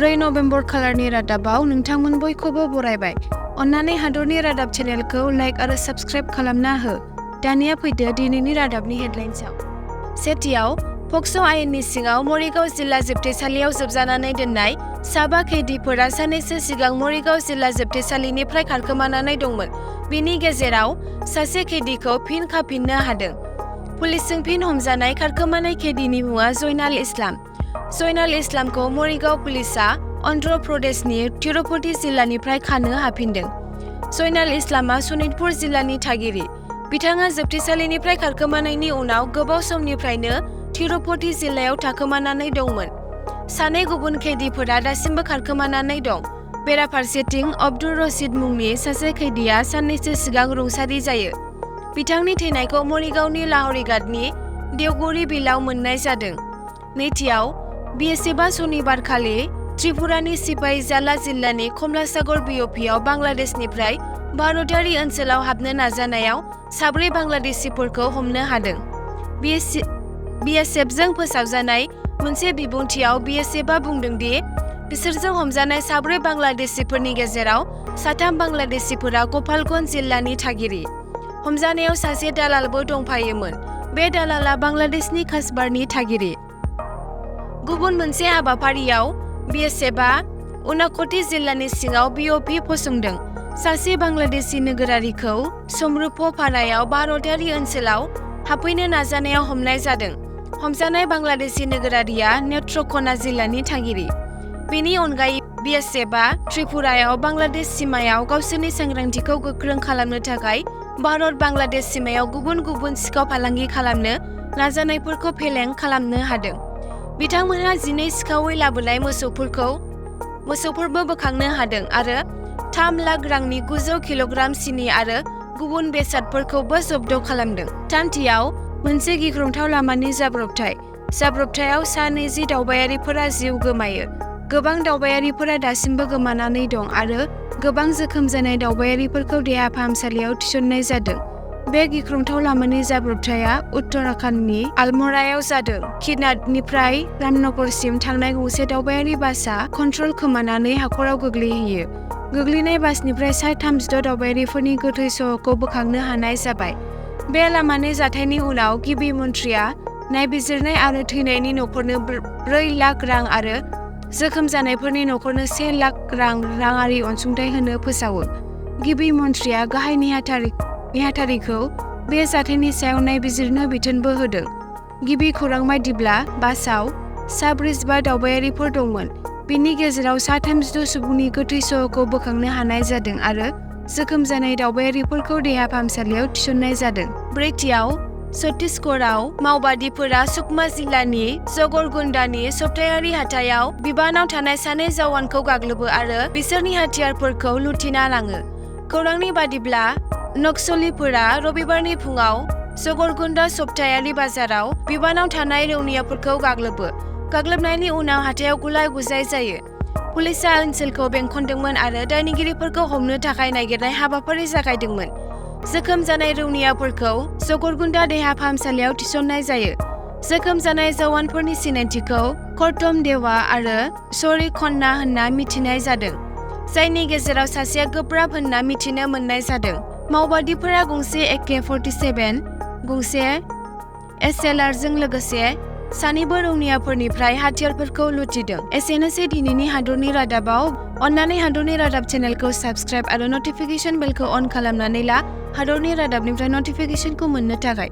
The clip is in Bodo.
4 नभेम्बर खालारनि रादाबाव नोंथांमोन बयखौबो बरायबाय। अन्नानै हादरनि रादाब चेनेलखौ लाइक आरो साबस्क्राइब खालामना हो। दानिया फैदो दिनैनि रादाबनि हेडलाइन्सआव। सेथियाव, पक्स' आयेननि सिङाव मरिगाव जिल्ला जोबथेसालियाव जोबजानानै दोननाय साबा खैदिफोरा साननैसो सिगां मरिगाव जिल्ला जोबथेसालिनिफ्राय खारखोमानानै दंमोन। बेनि गेजेराव सासे खैदिखौ फिन खाफिननो हादों। पुलिसजों फिन हमजानाय खारखोमानाय खैदिनि मुङा जयनाल इस्लाम। जयनाल इस्लामखौ मरिगाव पुलिसआ अन्ध्र प्रदेशनि तिरुपति जिल्लानिफ्राय खानो हाफिनदों। जयनाल इस्लामआ सनितपुर जिल्लानि थागिरि। बिथाङा जोबथेसालिनिफ्राय खारखोमानायनि उनाव गोबाव समनिफ्रायनो तिरुपति जिल्लायाव थाखोमानानै दंमोन। सानै गुबुन खैदिफोरा दासिमबो खारखोमानानै दं। बेराफारसेथिं अब्दुल रशिद मुंनि सासे खैदिया साननैसो सिगां रुंसारि जायो। बिथांनि थैनायखौ मरिगावनि लाहरिघाटनि देवगुरि बिलआव मोननाय जादों। नैथियाव, BSFआ सनिबारखालि त्रिपुरानि सिपाहीजाला जिल्लानि कमलासागर BOPआव बांलादेशनिफ्राय भारतारि ओनसोलाव हाबनो नाजानायाव 4 बांलादेशिफोरखौ हमनो हादों। BSFजों फोसावजानाय मोनसे बिबुंथियाव BSFआ बुंदों दि बिसोरजों हमजानाय 4 बांलादेशिफोरनि गेजेराव 3 बांलादेशिफोरा गपालगन्ज जिल्लानि थागिरि। हमजानायाव सासे दालालबो दंफायोमोन। बे दालाला बांलादेशनि कासबारनि थागिरि। गुबुन मोनसे हाबाफारियाव BSFआ उनाक'ति जिल्लानि सिङाव BOP फसंदों। सासे बांलादेशी नोगोरारिखौ समरुपपारायाव भारतारि ओनसोलाव हाबफैनो नाजानायाव हमनाय जादों। हमजानाय बांलादेशी नोगोरारिया नेत्रक'ना जिल्लानि थागिरि। बेनि अनगायै BSFआ त्रिपुरायाव बांलादेश सिमायाव गावसोरनि सांग्रांथिखौ गोख्रों खालामनो थाखाय भारत-बांलादेश सिमायाव गुबुन गुबुन सिखाव फालांगि खालामनो नाजानायफोरखौ फेलें खालामनो हादों। बिथांमोनहा 12 सिखावै लाबोनाय मोसौफोरबो बोखांनो हादों आरो 3 लाख रांनि 900 किल'ग्राम सिनि आरो गुबुन बेसादफोरखौबो जब्द खालामदों। थामथियाव, मोनसे गिख्रंथाव लामानि जाब्रबथाय। जाब्रबथायाव सा 20 दावबायारिफोरा जिउ गोमायो। गोबां दावबायारिफोरा दासिमबो गोमानानै दं आरो गोबां जोखोम जानाय दावबायारिफोरखौ देहा फाहामसालियाव थिसननाय जादों। बे गिख्रंथाव लामानि जाब्रबथाया उत्तराखन्डनि आलमरायाव जादों। किनाडनिफ्राय रामनगरसिम थांनाय गंसे दावबायारि बासआ कन्ट्रल खोमानानै हाखराव गोग्लैहैयो। गोग्लैनाय बासनिफ्राय सा 36 दावबायारिफोरनि गोथै सह'खौ बोखांनो हानाय जाबाय। बे लामानि जाथायनि उनाव गिबि मन्थ्रिया नायबिजिरनाय आरो थैनायनि नखरनो 4 लाख रां आरो जोखोम जानायफोरनि नखरनो 1 लाख रां राङारि अनसुंथाइ होनो फोसावो। गिबि मन्थ्रिया गाहाय नेहाथारिखौ बे जाथायनि सायाव नायबिजिरनो बिथोनबो होदों। गिबि खौरां बायदिब्ला बासआव सा 45 दावबायारिफोर दंमोन। बेनि गेजेराव सा 32 सुबुंनि गोथै सह'खौ बोखांनो हानाय जादों आरो जोखोम जानाय दावबायारिफोरखौ देहा फाहामसालियाव थिसननाय जादों। ब्रैथियाव, छत्तीसगढ़आव माओवादिफोरा सुकमा जिल्लानि जगरगुन्डानि सप्तायारि हाथायाव बिबानाव थानाय 2 जवानखौ गाग्लोबो आरो बिसोरनि हाथियारफोरखौ लुथिना लाङो। खौरांनि बादिब्ला नक्सलिफोरा रबिबारनि फुङाव जगरगुन्डा सप्तायारि बाजाराव बिबानाव थानाय रौनियाफोरखौ गाग्लोबो। गाग्लोबनायनि उनाव हाथायाव गुलाय-गुजाय जायो। पुलिसआ ओनसोलखौ बेंखनदोंमोन आरो दायनिगिरिफोरखौ हमनो थाखाय नागिरनाय हाबाफारि जागायदोंमोन। जोखोम जानाय रौनियाफोरखौ जगरगुन्डा देहा फाहामसालियाव थिसननाय जायो। जोखोम जानाय जवानफोरनि सिनायथिखौ करतम देवा आरो सरी खन्ना होनना मिथिनाय जादों, जायनि गेजेराव सासेया गोब्राब होनना मिथिनो मोननाय जादों। माओवादिफोरा गंसे AK-47, गंसे SLRजों लोगोसे 2 रौनियाफोरनिफ्राय हाथियारफोरखौ लुथिदों। एसेनोसै दिनैनि हादरनि रादाबाव। अन्नानै हादरनि रादाब चेनेलखौ साबस्क्राइब आरो नटिफिकेशन बेलखौ अन खालामनानै ला हादरनि रादाबनिफ्राय नटिफिकेशनखौ मोननो थाखाय।